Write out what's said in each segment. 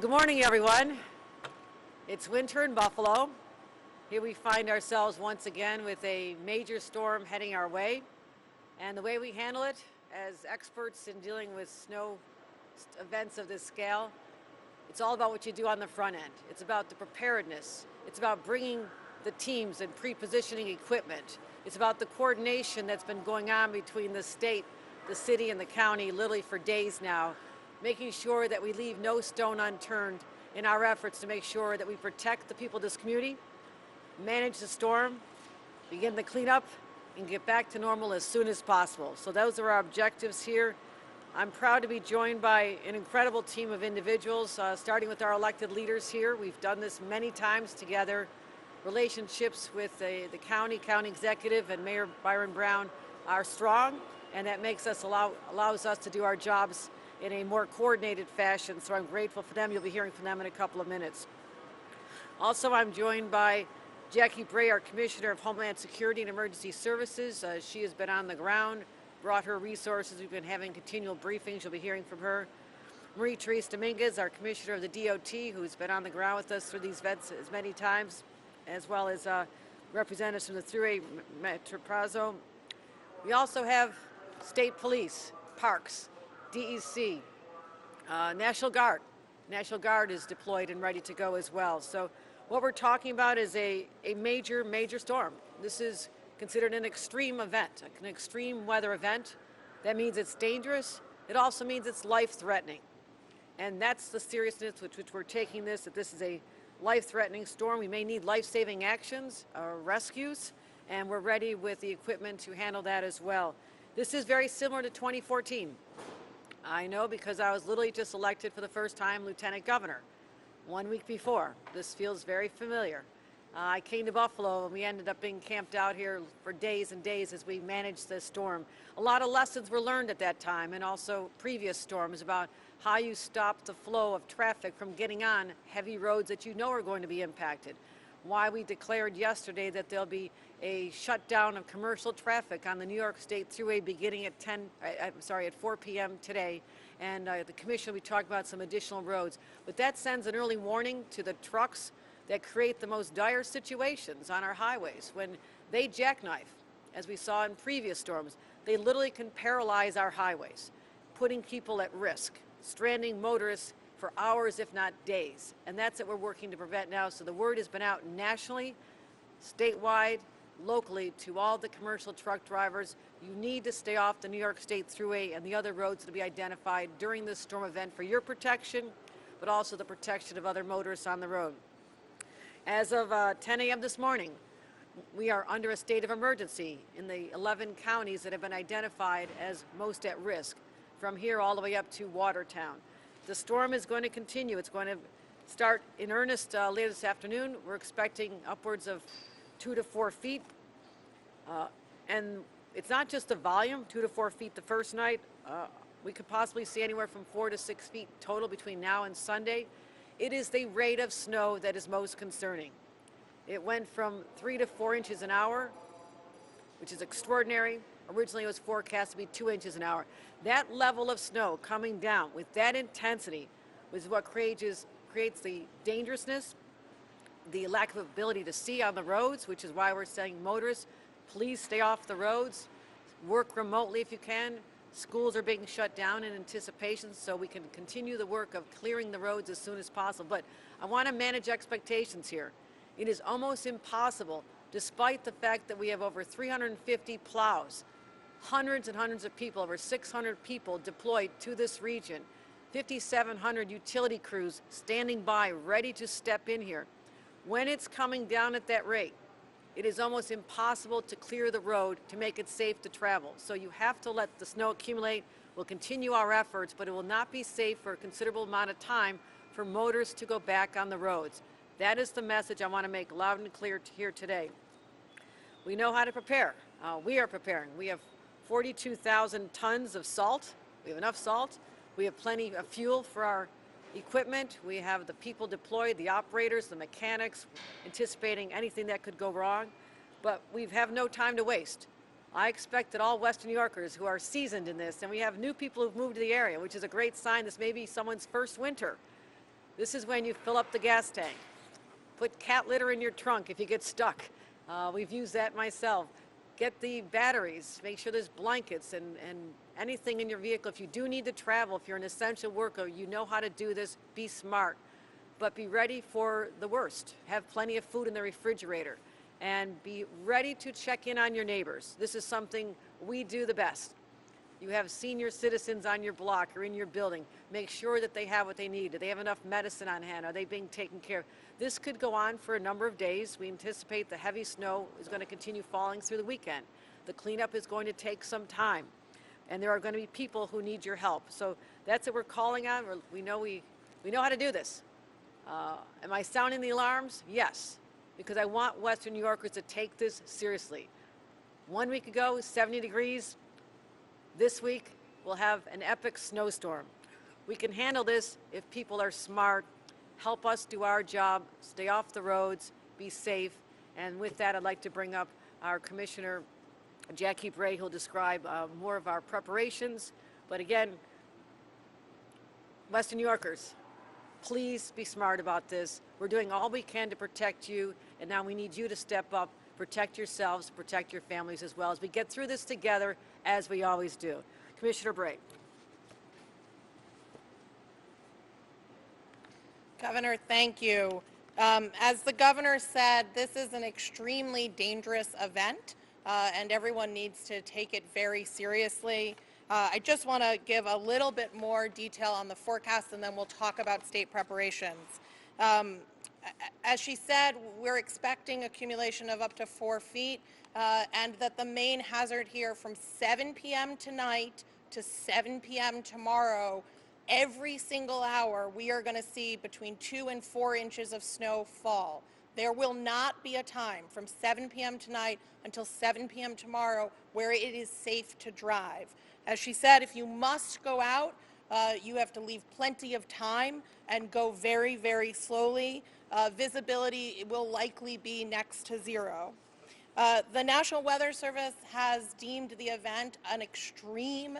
Good morning, everyone. It's winter in Buffalo. Here we find ourselves once again with a major storm heading our way. And the way we handle it, as experts in dealing with snow events of this scale, it's all about what you do on the front end. It's about the preparedness. It's about bringing the teams and pre-positioning equipment. It's about the coordination that's been going on between the state, the city, and the county literally for days now, making sure that we leave no stone unturned in our efforts to make sure that we protect the people of this community, manage the storm, begin the cleanup, and get back to normal as soon as possible. So those are our objectives here. I'm proud to be joined by an incredible team of individuals, starting with our elected leaders here. We've done this many times together. Relationships with the county executive, and Mayor Byron Brown are strong, and that makes us allows us to do our jobs in a more coordinated fashion, so I'm grateful for them. You'll be hearing from them in a couple of minutes. Also, I'm joined by Jackie Bray, our Commissioner of Homeland Security and Emergency Services. She has been on the ground, brought her resources. We've been having continual briefings. You'll be hearing from her. Marie-Therese Dominguez, our Commissioner of the DOT, who's been on the ground with us through these events as many times, as well as representatives from the Thruway Metroprazo. We also have State Police, Parks, DEC, National Guard. National Guard is deployed and ready to go as well. So what we're talking about is a major storm. This is considered an extreme event, an extreme weather event. That means it's dangerous. It also means it's life-threatening. And that's the seriousness with which we're taking this, that this is a life-threatening storm. We may need life-saving actions, rescues, and we're ready with the equipment to handle that as well. This is very similar to 2014. I know because I was literally just elected for the first time Lieutenant Governor 1 week before. This feels very familiar. I came to Buffalo and we ended up being camped out here for days and days as we managed this storm. A lot of lessons were learned at that time, and also previous storms, about how you stop the flow of traffic from getting on heavy roads that you know are going to be impacted. Why we declared yesterday that there'll be a shutdown of commercial traffic on the New York State Thruway beginning at 4 p.m. today. And the commission, we talked about some additional roads. But that sends an early warning to the trucks that create the most dire situations on our highways. When they jackknife, as we saw in previous storms, they literally can paralyze our highways, putting people at risk, stranding motorists for hours, if not days. And that's what we're working to prevent now. So the word has been out nationally, statewide, locally, to all the commercial truck drivers. You need to stay off the New York State Thruway and the other roads to be identified during this storm event for your protection, but also the protection of other motorists on the road. As of 10 a.m. this morning, we are under a state of emergency in the 11 counties that have been identified as most at risk, from here all the way up to Watertown. The storm is going to continue. It's going to start in earnest later this afternoon. We're expecting upwards of 2 to 4 feet. And it's not just the volume, 2 to 4 feet the first night. We could possibly see anywhere from 4 to 6 feet total between now and Sunday. It is the rate of snow that is most concerning. It went from 3 to 4 inches an hour, which is extraordinary. Originally, it was forecast to be 2 inches an hour. That level of snow coming down with that intensity was what creates the dangerousness, the lack of ability to see on the roads, which is why we're saying motorists, please stay off the roads, work remotely if you can. Schools are being shut down in anticipation so we can continue the work of clearing the roads as soon as possible. But I want to manage expectations here. It is almost impossible, despite the fact that we have over 350 plows, hundreds and hundreds of people, over 600 people deployed to this region, 5,700 utility crews standing by, ready to step in here. When it's coming down at that rate, it is almost impossible to clear the road to make it safe to travel. So you have to let the snow accumulate. We'll continue our efforts, but it will not be safe for a considerable amount of time for motorists to go back on the roads. That is the message I want to make loud and clear here today. We know how to prepare. We are preparing. We have 42,000 tons of salt. We have enough salt. We have plenty of fuel for our equipment. We have the people deployed, the operators, the mechanics, anticipating anything that could go wrong. But we have no time to waste. I expect that all Western New Yorkers who are seasoned in this, and we have new people who've moved to the area, which is a great sign. This may be someone's first winter. This is when you fill up the gas tank. Put cat litter in your trunk if you get stuck. We've used that myself. Get the batteries, make sure there's blankets and anything in your vehicle. If you do need to travel, if you're an essential worker, you know how to do this, be smart. But be ready for the worst. Have plenty of food in the refrigerator. And be ready to check in on your neighbors. This is something we do the best. You have senior citizens on your block or in your building. Make sure that they have what they need. Do they have enough medicine on hand? Are they being taken care of? This could go on for a number of days. We anticipate the heavy snow is going to continue falling through the weekend. The cleanup is going to take some time. And there are going to be people who need your help. So that's what we're calling on. We know how to do this. Am I sounding the alarms? Yes, because I want Western New Yorkers to take this seriously. 1 week ago, 70 degrees. This week, we'll have an epic snowstorm. We can handle this if people are smart, help us do our job, stay off the roads, be safe. And with that, I'd like to bring up our Commissioner, Jackie Bray, who'll describe more of our preparations. But again, Western New Yorkers, please be smart about this. We're doing all we can to protect you, and now we need you to step up, protect yourselves, protect your families as well as we get through this together, as we always do. Commissioner Bray. Governor, thank you. As the governor said, this is an extremely dangerous event, and everyone needs to take it very seriously. I just want to give a little bit more detail on the forecast, and then we'll talk about state preparations. As she said, we're expecting accumulation of up to 4 feet, and that the main hazard here from 7 p.m. tonight to 7 p.m. tomorrow, every single hour, we are going to see between 2 and 4 inches of snow fall. There will not be a time from 7 p.m. tonight until 7 p.m. tomorrow where it is safe to drive. As she said, if you must go out, you have to leave plenty of time and go very, very slowly. Visibility will likely be next to zero. The National Weather Service has deemed the event an extreme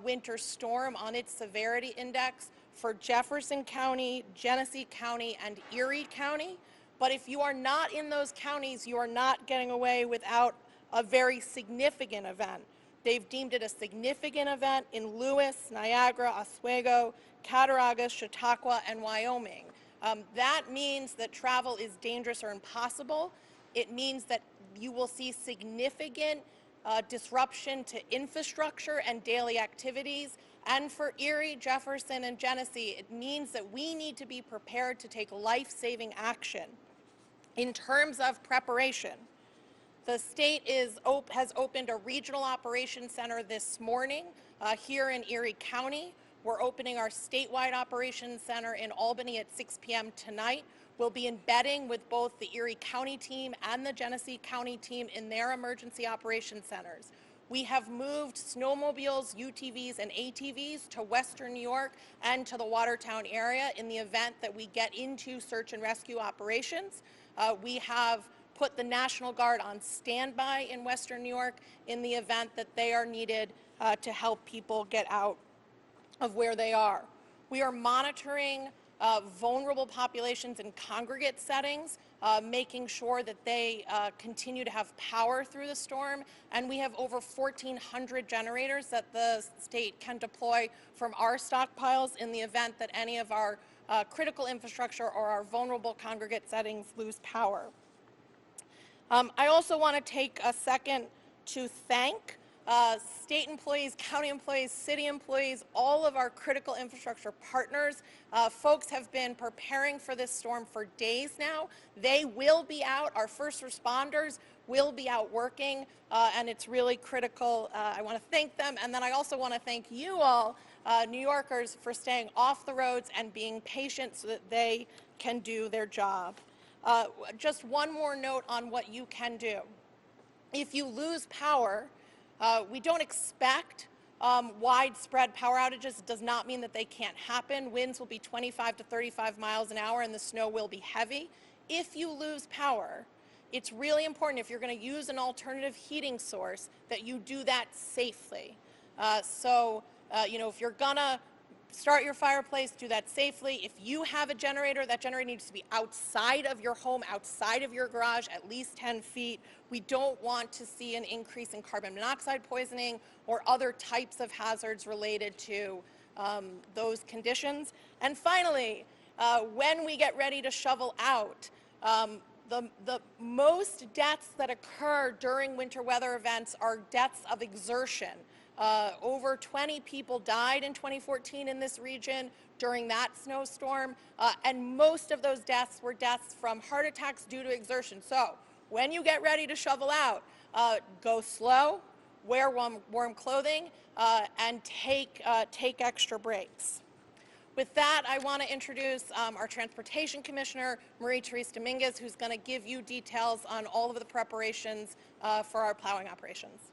winter storm on its severity index for Jefferson County, Genesee County, and Erie County. But if you are not in those counties, you are not getting away without a very significant event. They've deemed it a significant event in Lewis, Niagara, Oswego, Cattaraugus, Chautauqua, and Wyoming. That means that travel is dangerous or impossible. It means that you will see significant disruption to infrastructure and daily activities. And for Erie, Jefferson, and Genesee, it means that we need to be prepared to take life-saving action. In terms of preparation, the state has opened a regional operations center this morning here in Erie County. We're opening our statewide operations center in Albany at 6 p.m. tonight. We'll be embedding with both the Erie County team and the Genesee County team in their emergency operations centers. We have moved snowmobiles, UTVs, and ATVs to Western New York and to the Watertown area in the event that we get into search and rescue operations. We have put the National Guard on standby in Western New York in the event that they are needed to help people get out of where they are. We are monitoring vulnerable populations in congregate settings, making sure that they continue to have power through the storm, and we have over 1,400 generators that the state can deploy from our stockpiles in the event that any of our critical infrastructure or our vulnerable congregate settings lose power. I also want to take a second to thank state employees, county employees, city employees, all of our critical infrastructure partners. Folks have been preparing for this storm for days now. They will be out. Our first responders will be out working, and it's really critical. I want to thank them, and then I also want to thank you all, New Yorkers, for staying off the roads and being patient so that they can do their job. Just one more note on what you can do. If you lose power, we don't expect widespread power outages. It does not mean that they can't happen. Winds will be 25 to 35 miles an hour and the snow will be heavy. If you lose power, it's really important, if you're going to use an alternative heating source, that you do that safely. You know, if you're going to start your fireplace, do that safely. If you have a generator, that generator needs to be outside of your home, outside of your garage, at least 10 feet. We don't want to see an increase in carbon monoxide poisoning or other types of hazards related to those conditions. And finally, when we get ready to shovel out, the most deaths that occur during winter weather events are deaths of exertion. Over 20 people died in 2014 in this region during that snowstorm, and most of those deaths were deaths from heart attacks due to exertion. So when you get ready to shovel out, go slow, wear warm clothing, and take extra breaks. With that, I want to introduce our Transportation Commissioner, Marie-Therese Dominguez, who's going to give you details on all of the preparations for our plowing operations.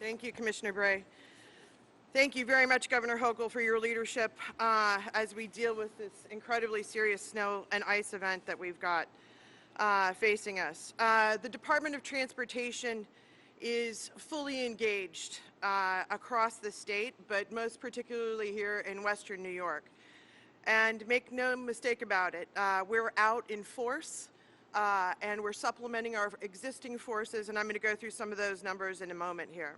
Thank you, Commissioner Bray. Thank you very much, Governor Hochul, for your leadership as we deal with this incredibly serious snow and ice event that we've got facing us. The Department of Transportation is fully engaged across the state, but most particularly here in Western New York. And make no mistake about it, we're out in force and we're supplementing our existing forces, and I'm going to go through some of those numbers in a moment here.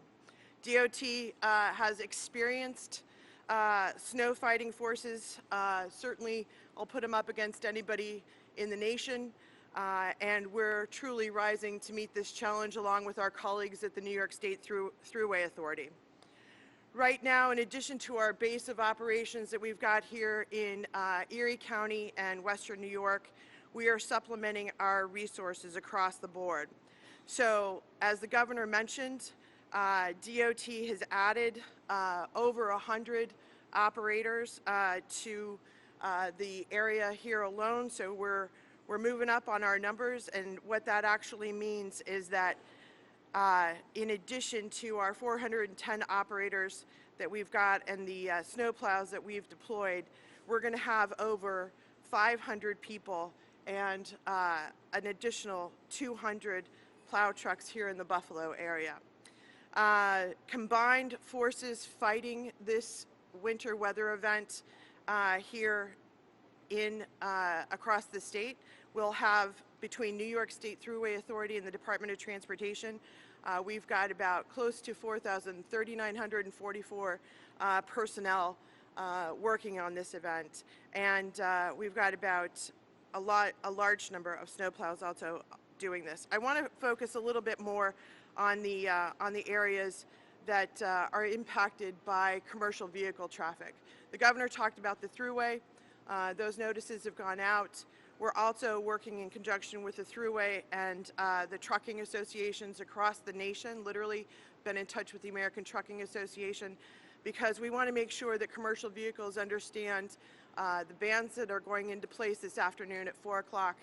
DOT has experienced snow fighting forces. Certainly, I'll put them up against anybody in the nation, and we're truly rising to meet this challenge along with our colleagues at the New York State Thruway Authority. Right now, in addition to our base of operations that we've got here in Erie County and Western New York, we are supplementing our resources across the board. So, as the governor mentioned, DOT has added over 100 operators to the area here alone, so we're moving up on our numbers, and what that actually means is that in addition to our 410 operators that we've got and the snow plows that we've deployed, we're going to have over 500 people and an additional 200 plow trucks here in the Buffalo area. Combined forces fighting this winter weather event here in across the state. We'll have, between New York State Thruway Authority and the Department of Transportation, we've got about close to 3,944 personnel working on this event, and we've got about a large number of snowplows also doing this. I want to focus a little bit more on the areas that are impacted by commercial vehicle traffic. The governor talked about the Thruway. Those notices have gone out. We're also working in conjunction with the Thruway and the trucking associations across the nation, literally been in touch with the American Trucking Association, because we want to make sure that commercial vehicles understand the bans that are going into place this afternoon at 4 o'clock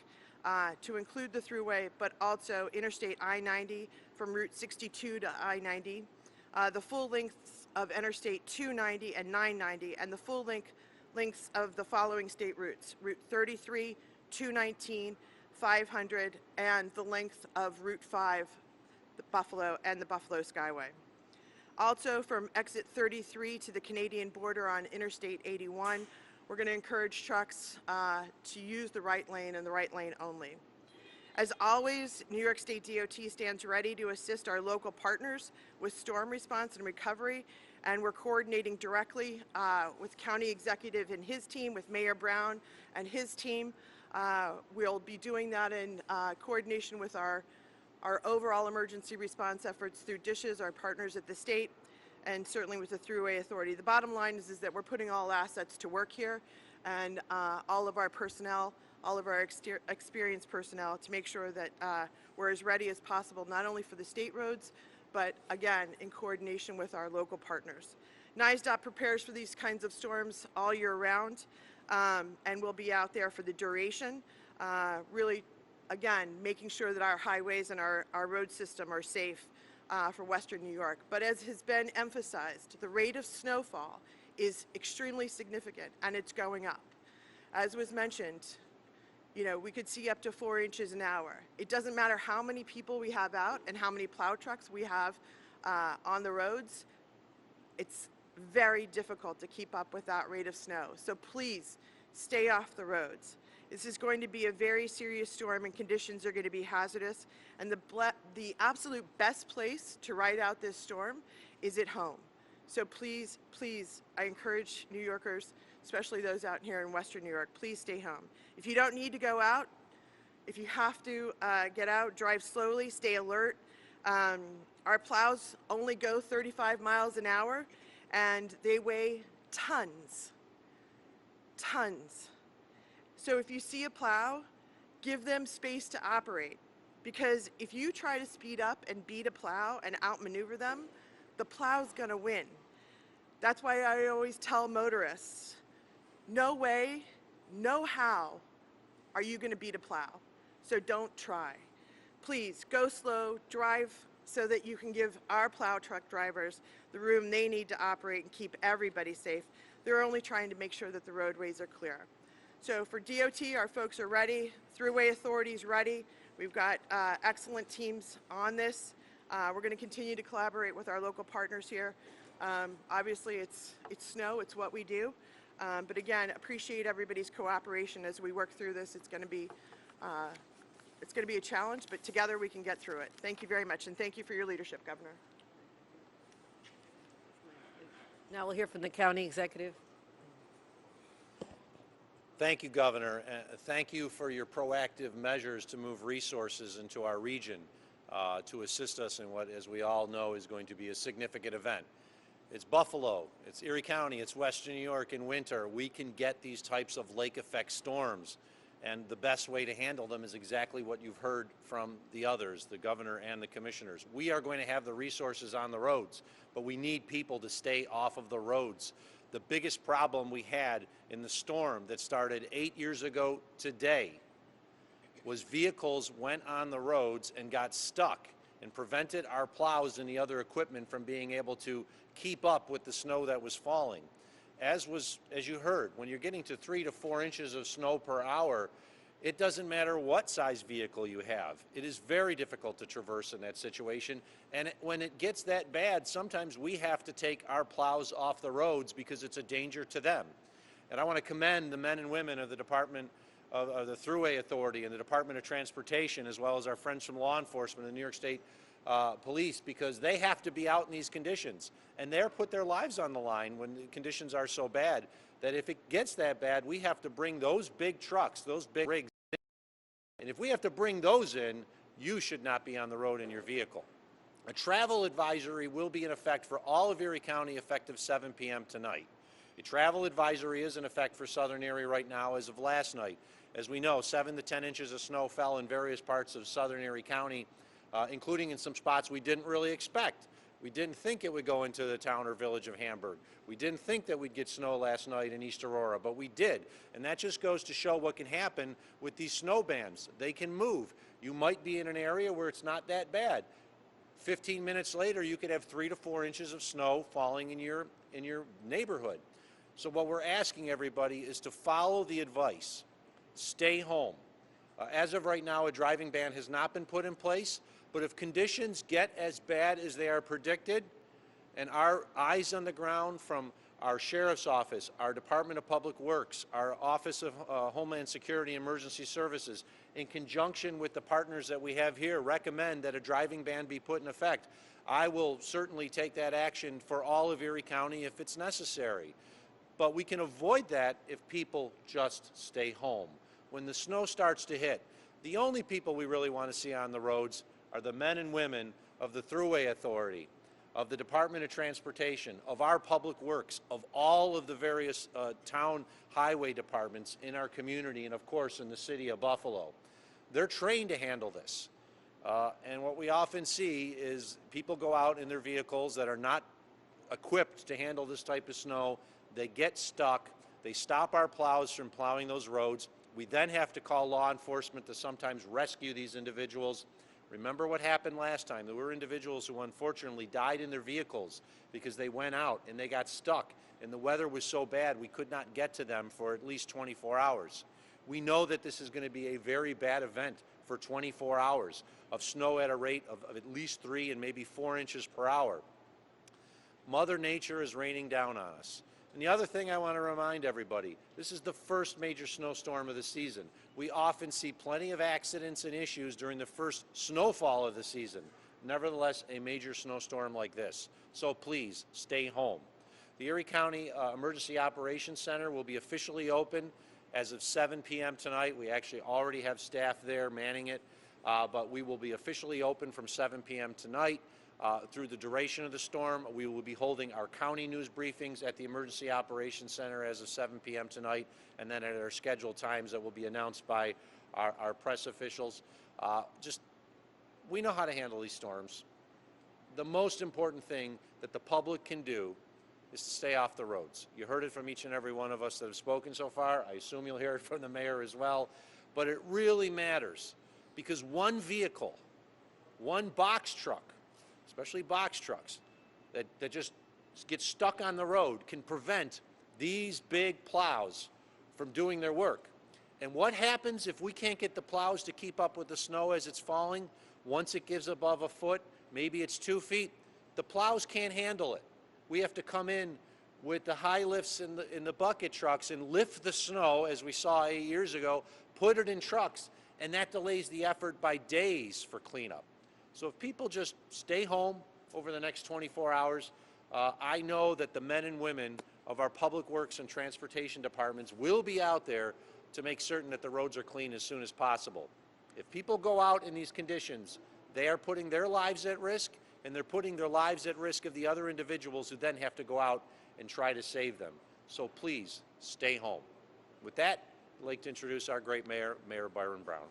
to include the Thruway, but also Interstate I-90 from Route 62 to I-90, the full lengths of Interstate 290 and 990, and the full lengths of the following state routes: Route 33, 219, 500, and the length of Route 5, the Buffalo and the Buffalo Skyway. Also, from exit 33 to the Canadian border on Interstate 81, we're going to encourage trucks to use the right lane and the right lane only. As always, New York State DOT stands ready to assist our local partners with storm response and recovery, and we're coordinating directly with County Executive and his team, with Mayor Brown and his team. We'll be doing that in coordination with our overall emergency response efforts through DISHES, our partners at the state, and certainly with the Thruway Authority. The bottom line is that we're putting all assets to work here, and all of our personnel, all of our experienced personnel, to make sure that we're as ready as possible, not only for the state roads, but again, in coordination with our local partners. NYSDOT prepares for these kinds of storms all year round, and we'll be out there for the duration, really, again, making sure that our highways and our road system are safe for Western New York. But as has been emphasized, the rate of snowfall is extremely significant, and it's going up. As was mentioned, you know, we could see up to 4 inches an hour. It doesn't matter how many people we have out and how many plow trucks we have on the roads. It's very difficult to keep up with that rate of snow. So please stay off the roads. This is going to be a very serious storm and conditions are going to be hazardous. And the absolute best place to ride out this storm is at home. So please, please, I encourage New Yorkers, especially those out here in Western New York, please stay home. If you don't need to go out, if you have to get out, drive slowly, stay alert. Our plows only go 35 miles an hour and they weigh tons, tons. So if you see a plow, give them space to operate, because if you try to speed up and beat a plow and outmaneuver them, the plow's gonna win. That's why I always tell motorists, no way, no how are you gonna beat a plow. So don't try. Please go slow, drive so that you can give our plow truck drivers the room they need to operate and keep everybody safe. They're only trying to make sure that the roadways are clear. So for DOT, our folks are ready. Thruway authority's ready. We've got excellent teams on this. We're going to continue to collaborate with our local partners here. Obviously, it's snow. It's what we do. But again, appreciate everybody's cooperation as we work through this. It's going to be a challenge, but together we can get through it. Thank you very much, and thank you for your leadership, Governor. Now we'll hear from the county executive. Thank you, Governor. Thank you for your proactive measures to move resources into our region to assist us in what, as we all know, is going to be a significant event. It's Buffalo, it's Erie County, it's Western New York in winter. We can get these types of lake effect storms, and the best way to handle them is exactly what you've heard from the others, the governor and the commissioners. We are going to have the resources on the roads, but we need people to stay off of the roads. The biggest problem we had in the storm that started 8 years ago today was vehicles went on the roads and got stuck and prevented our plows and the other equipment from being able to keep up with the snow that was falling. As you heard, when you're getting to 3 to 4 inches of snow per hour, it doesn't matter what size vehicle you have. It is very difficult to traverse in that situation. And when it gets that bad, sometimes we have to take our plows off the roads because it's a danger to them. And I want to commend the men and women of the Department of the Thruway Authority and the Department of Transportation, as well as our friends from law enforcement and the New York State Police, because they have to be out in these conditions. And they're put their lives on the line when the conditions are so bad that if it gets that bad, we have to bring those big trucks, those big rigs. And if we have to bring those in, you should not be on the road in your vehicle. A travel advisory will be in effect for all of Erie County effective 7 p.m. tonight. A travel advisory is in effect for Southern Erie right now as of last night. As we know, 7 to 10 inches of snow fell in various parts of Southern Erie County, including in some spots we didn't really expect. We didn't think it would go into the town or village of Hamburg. We didn't think that we'd get snow last night in East Aurora, but we did. And that just goes to show what can happen with these snow bands. They can move. You might be in an area where it's not that bad. 15 minutes later, you could have 3 to 4 inches of snow falling in your neighborhood. So what we're asking everybody is to follow the advice. Stay home. As of right now, a driving ban has not been put in place. But if conditions get as bad as they are predicted, and our eyes on the ground from our Sheriff's Office, our Department of Public Works, our Office of Homeland Security and Emergency Services, in conjunction with the partners that we have here, recommend that a driving ban be put in effect, I will certainly take that action for all of Erie County if it's necessary. But we can avoid that if people just stay home. When the snow starts to hit, the only people we really want to see on the roads are the men and women of the Thruway Authority, of the Department of Transportation, of our Public Works, of all of the various town highway departments in our community, and of course in the city of Buffalo. They're trained to handle this. And what we often see is people go out in their vehicles that are not equipped to handle this type of snow. They get stuck. They stop our plows from plowing those roads. We then have to call law enforcement to sometimes rescue these individuals. Remember what happened last time. There were individuals who unfortunately died in their vehicles because they went out and they got stuck and the weather was so bad we could not get to them for at least 24 hours. We know that this is going to be a very bad event for 24 hours of snow at a rate of at least 3 and maybe 4 inches per hour. Mother Nature is raining down on us. And the other thing I want to remind everybody, this is the first major snowstorm of the season. We often see plenty of accidents and issues during the first snowfall of the season. Nevertheless, a major snowstorm like this. So please, stay home. The Erie County Emergency Operations Center will be officially open as of 7 p.m. tonight. We actually already have staff there manning it, but we will be officially open from 7 p.m. tonight. Through the duration of the storm, we will be holding our county news briefings at the Emergency Operations Center as of 7 p.m. tonight, and then at our scheduled times that will be announced by our press officials. We know how to handle these storms. The most important thing that the public can do is to stay off the roads. You heard it from each and every one of us that have spoken so far. I assume you'll hear it from the mayor as well. But it really matters because one vehicle, one box truck, especially box trucks, that just get stuck on the road can prevent these big plows from doing their work. And what happens if we can't get the plows to keep up with the snow as it's falling? Once it gives above a foot, maybe it's 2 feet, the plows can't handle it. We have to come in with the high lifts in the bucket trucks and lift the snow, as we saw 8 years ago, put it in trucks, and that delays the effort by days for cleanup. So if people just stay home over the next 24 hours, I know that the men and women of our public works and transportation departments will be out there to make certain that the roads are clean as soon as possible. If people go out in these conditions, they are putting their lives at risk, and they're putting their lives at risk of the other individuals who then have to go out and try to save them. So please, stay home. With that, I'd like to introduce our great mayor, Mayor Byron Brown.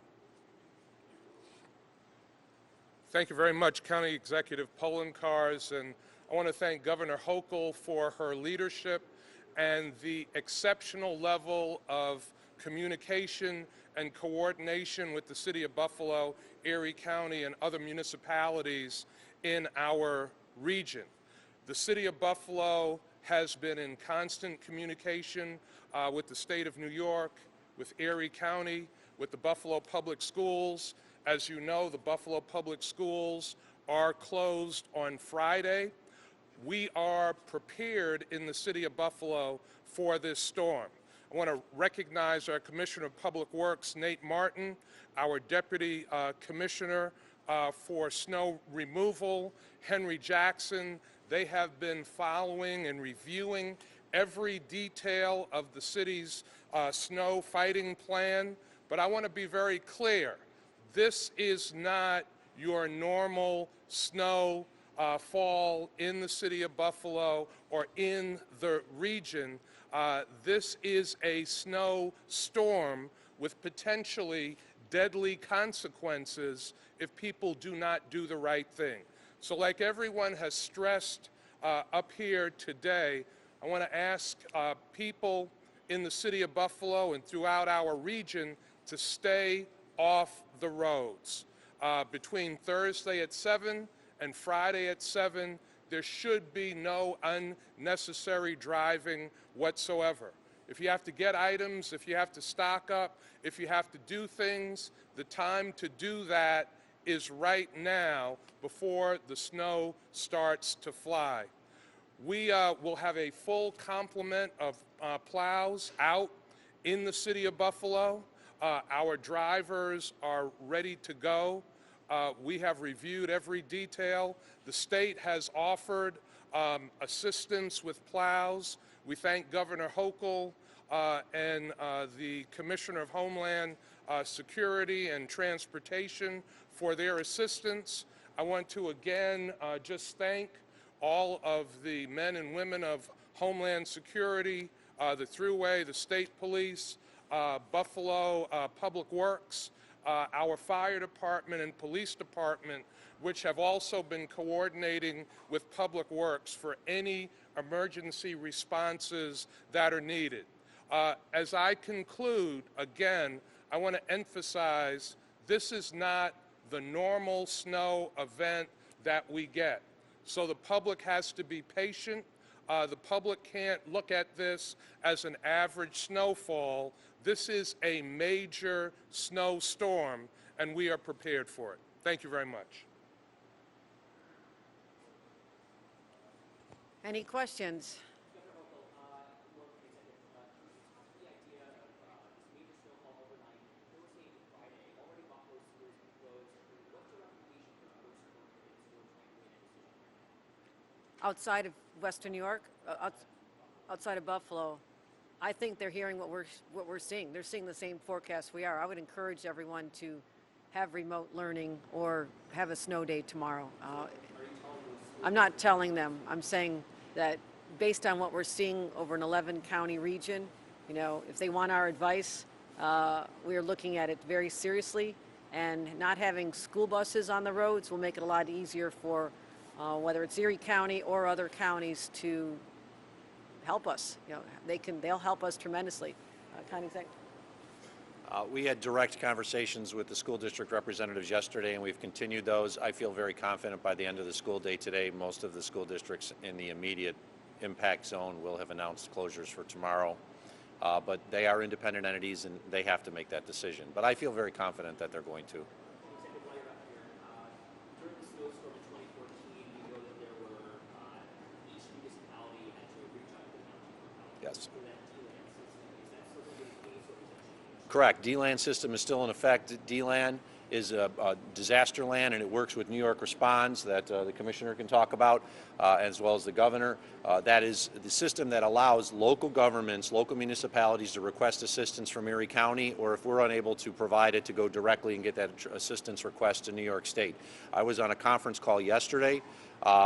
Thank you very much, County Executive Poloncarz, and I want to thank Governor Hochul for her leadership and the exceptional level of communication and coordination with the City of Buffalo, Erie County, and other municipalities in our region. The City of Buffalo has been in constant communication with the State of New York, with Erie County, with the Buffalo Public Schools. As you know, the Buffalo Public Schools are closed on Friday. We are prepared in the City of Buffalo for this storm. I want to recognize our Commissioner of Public Works, Nate Martin, our Deputy Commissioner for Snow Removal, Henry Jackson. They have been following and reviewing every detail of the city's snow fighting plan. But I want to be very clear. This is not your normal snow fall in the City of Buffalo or in the region. This is a snow storm with potentially deadly consequences if people do not do the right thing. So like everyone has stressed up here today, I want to ask people in the City of Buffalo and throughout our region to stay off the roads. Between Thursday at 7 and Friday at 7, there should be no unnecessary driving whatsoever. If you have to get items, if you have to stock up, if you have to do things, the time to do that is right now before the snow starts to fly. We will have a full complement of plows out in the City of Buffalo. Our drivers are ready to go. We have reviewed every detail. The state has offered assistance with plows. We thank Governor Hochul and the Commissioner of Homeland Security and Transportation for their assistance. I want to again just thank all of the men and women of Homeland Security, the Thruway, the State Police, Buffalo Public Works, our fire department and police department, which have also been coordinating with Public Works for any emergency responses that are needed. As I conclude, again, I want to emphasize this is not the normal snow event that we get. So the public has to be patient. The public can't look at this as an average snowfall. This is a major snowstorm, and we are prepared for it. Thank you very much. Any questions? Outside of Western New York, outside of Buffalo, I think they're hearing what we're seeing. They're seeing the same forecast we are. I would encourage everyone to have remote learning or have a snow day tomorrow. I'm not telling them. I'm saying that based on what we're seeing over an 11-county region, you know, if they want our advice, we are looking at it very seriously. And not having school buses on the roads will make it a lot easier for whether it's Erie County or other counties to help us. You know, they'll help us tremendously. County Executive. We had direct conversations with the school district representatives yesterday, and we've continued those. I feel very confident by the end of the school day today, most of the school districts in the immediate impact zone will have announced closures for tomorrow. But they are independent entities, and they have to make that decision. But I feel very confident that they're going to. During the snowstorm in 2014, we know that there were each municipality had to reach out to the county. Yes. For that DLAN system. Is that still going to be the case, or has that changed? Correct. DLAN system is still in effect. DLAN is a disaster land, and it works with New York Responds that the commissioner can talk about, as well as the governor. That is the system that allows local governments, local municipalities to request assistance from Erie County, or if we're unable to provide it, to go directly and get that assistance request to New York State. I was on a conference call yesterday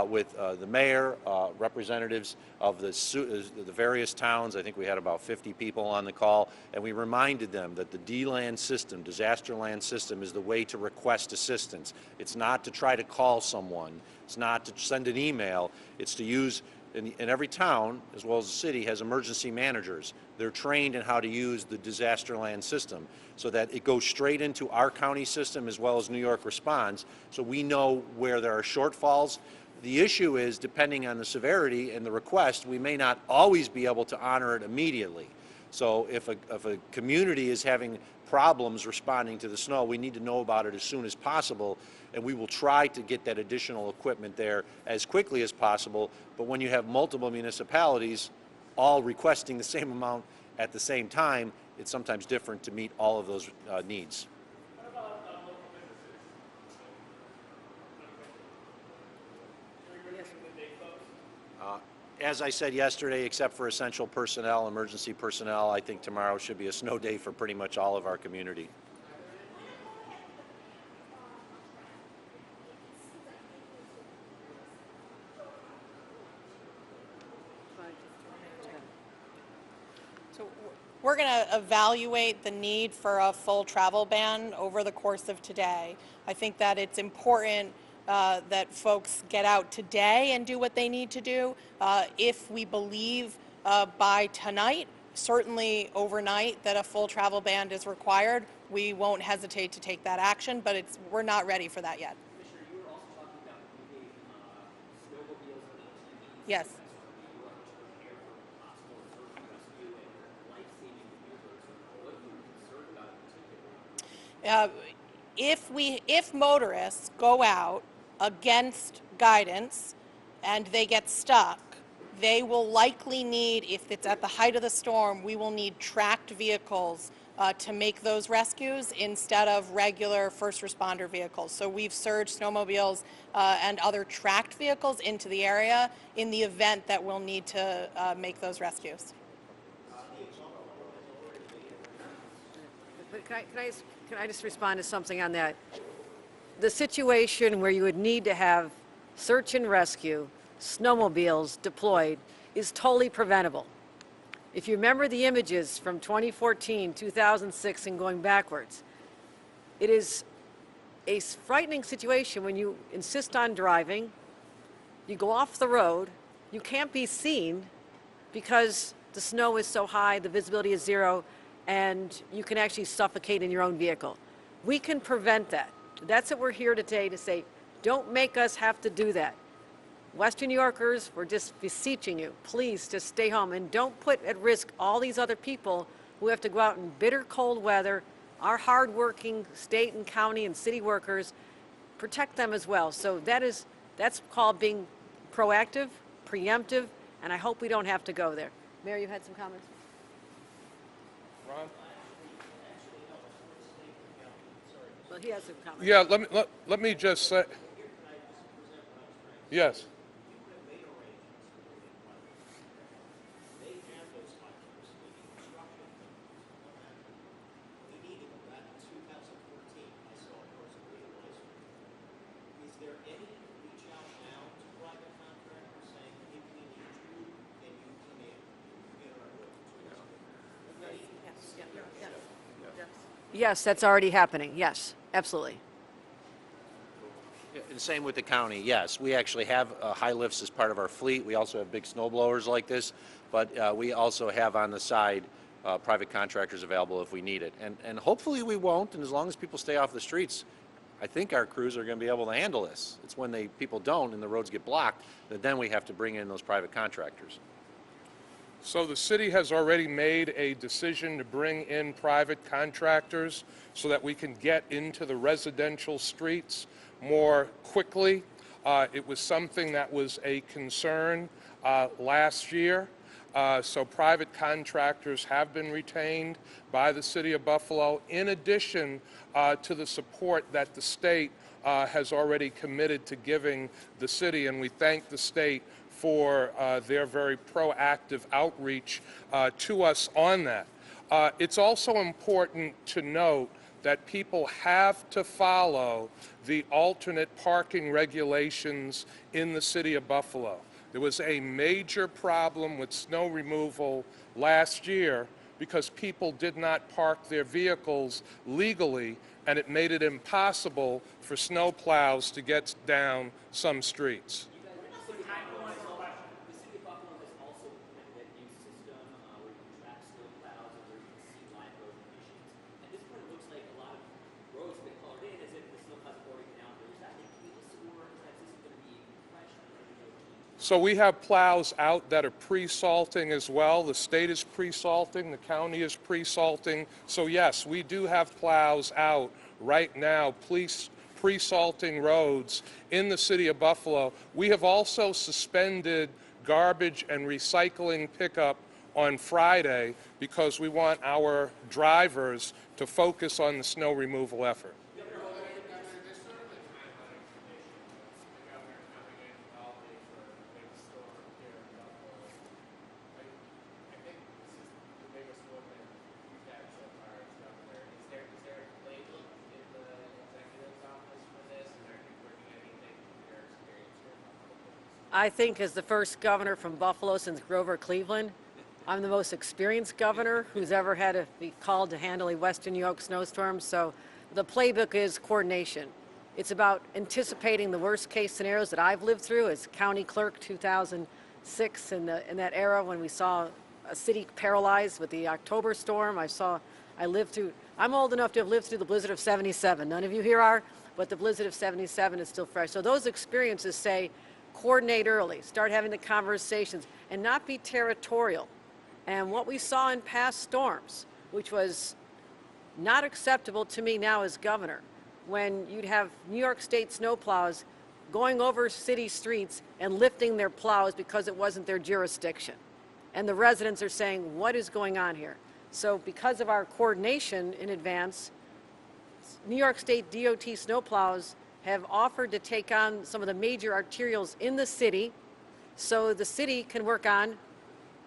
with the mayor, representatives of the various towns. I think we had about 50 people on the call, and we reminded them that the DLAN system, disaster land system, is the way to request assistance. It's not to try to call someone. It's not to send an email. It's to use, and every town, as well as the city, has emergency managers. They're trained in how to use the disaster land system so that it goes straight into our county system as well as New York Responds, so we know where there are shortfalls. The issue is, depending on the severity and the request, we may not always be able to honor it immediately. So if a community is having problems responding to the snow, we need to know about it as soon as possible, and we will try to get that additional equipment there as quickly as possible. But when you have multiple municipalities all requesting the same amount at the same time, it's sometimes different to meet all of those needs. As I said yesterday, except for essential personnel, emergency personnel, I think tomorrow should be a snow day for pretty much all of our community. So we're going to evaluate the need for a full travel ban over the course of today. I think that it's important that folks get out today and do what they need to do. If we believe by tonight, certainly overnight, that a full travel ban is required, we won't hesitate to take that action, but we're not ready for that yet. Commissioner, you were also talking about moving snowmobiles and ATVs. Yes. You were to prepare for possible search and rescue and life-saving maneuvers. What are you concerned about in particular? If motorists go out against guidance and they get stuck, they will likely need, if it's at the height of the storm, we will need tracked vehicles to make those rescues instead of regular first responder vehicles. So we've surged snowmobiles and other tracked vehicles into the area in the event that we'll need to make those rescues. But can I just respond to something on that? The situation where you would need to have search and rescue snowmobiles deployed is totally preventable. If you remember the images from 2014, 2006, and going backwards, it is a frightening situation when you insist on driving, you go off the road, you can't be seen because the snow is so high, the visibility is zero, and you can actually suffocate in your own vehicle. We can prevent that. That's what we're here today to say. Don't make us have to do that. Western New Yorkers, we're just beseeching you, please just stay home and don't put at risk all these other people who have to go out in bitter cold weather, our hardworking state and county and city workers. Protect them as well. So that's called being proactive, preemptive, and I hope we don't have to go there. Mayor, you had some comments? Ron? Well, he has some comments. Yeah, let me just say, yes. Yes, that's already happening. Yes, absolutely. And same with the county, yes. We actually have high lifts as part of our fleet. We also have big snow blowers like this, but we also have on the side private contractors available if we need it. And hopefully we won't, and as long as people stay off the streets, I think our crews are going to be able to handle this. It's when people don't and the roads get blocked that then we have to bring in those private contractors. So the city has already made a decision to bring in private contractors so that we can get into the residential streets more quickly. It was something that was a concern last year. So private contractors have been retained by the city of Buffalo, in addition to the support that the state has already committed to giving the city, and we thank the state for their very proactive outreach to us on that. It's also important to note that people have to follow the alternate parking regulations in the city of Buffalo. There was a major problem with snow removal last year because people did not park their vehicles legally, and it made it impossible for snow plows to get down some streets. So we have plows out that are pre-salting as well. The state is pre-salting, the county is pre-salting. So yes, we do have plows out right now, pre-salting roads in the city of Buffalo. We have also suspended garbage and recycling pickup on Friday because we want our drivers to focus on the snow removal effort. I think as the first governor from Buffalo since Grover Cleveland, I'm the most experienced governor who's ever had to be called to handle a Western New York snowstorm. So the playbook is coordination. It's about anticipating the worst case scenarios that I've lived through as county clerk 2006 in that era when we saw a city paralyzed with the October storm. I'm old enough to have lived through the blizzard of 77. None of you here are, but the blizzard of 77 is still fresh. So those experiences say, coordinate early, start having the conversations, and not be territorial. And what we saw in past storms, which was not acceptable to me now as governor, when you'd have New York State snowplows going over city streets and lifting their plows because it wasn't their jurisdiction. And the residents are saying, what is going on here? So because of our coordination in advance, New York State DOT snowplows have offered to take on some of the major arterials in the city so the city can work on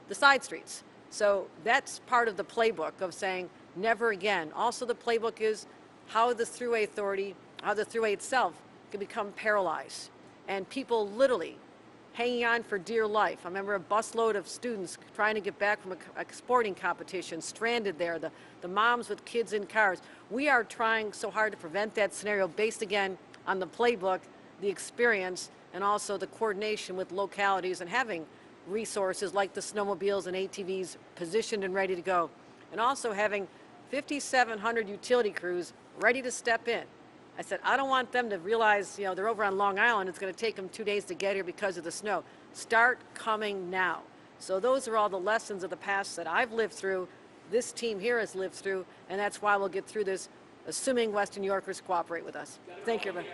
the side streets. So that's part of the playbook of saying never again. Also the playbook is how the Thruway Authority, how the Thruway itself can become paralyzed and people literally hanging on for dear life. I remember a busload of students trying to get back from a sporting competition, stranded there, the moms with kids in cars. We are trying so hard to prevent that scenario based again on the playbook, the experience, and also the coordination with localities and having resources like the snowmobiles and ATVs positioned and ready to go. And also having 5,700 utility crews ready to step in. I said, I don't want them to realize, they're over on Long Island, it's going to take them 2 days to get here because of the snow. Start coming now. So those are all the lessons of the past that I've lived through, this team here has lived through, and that's why we'll get through this, assuming Western New Yorkers cooperate with us. Thank you, everybody.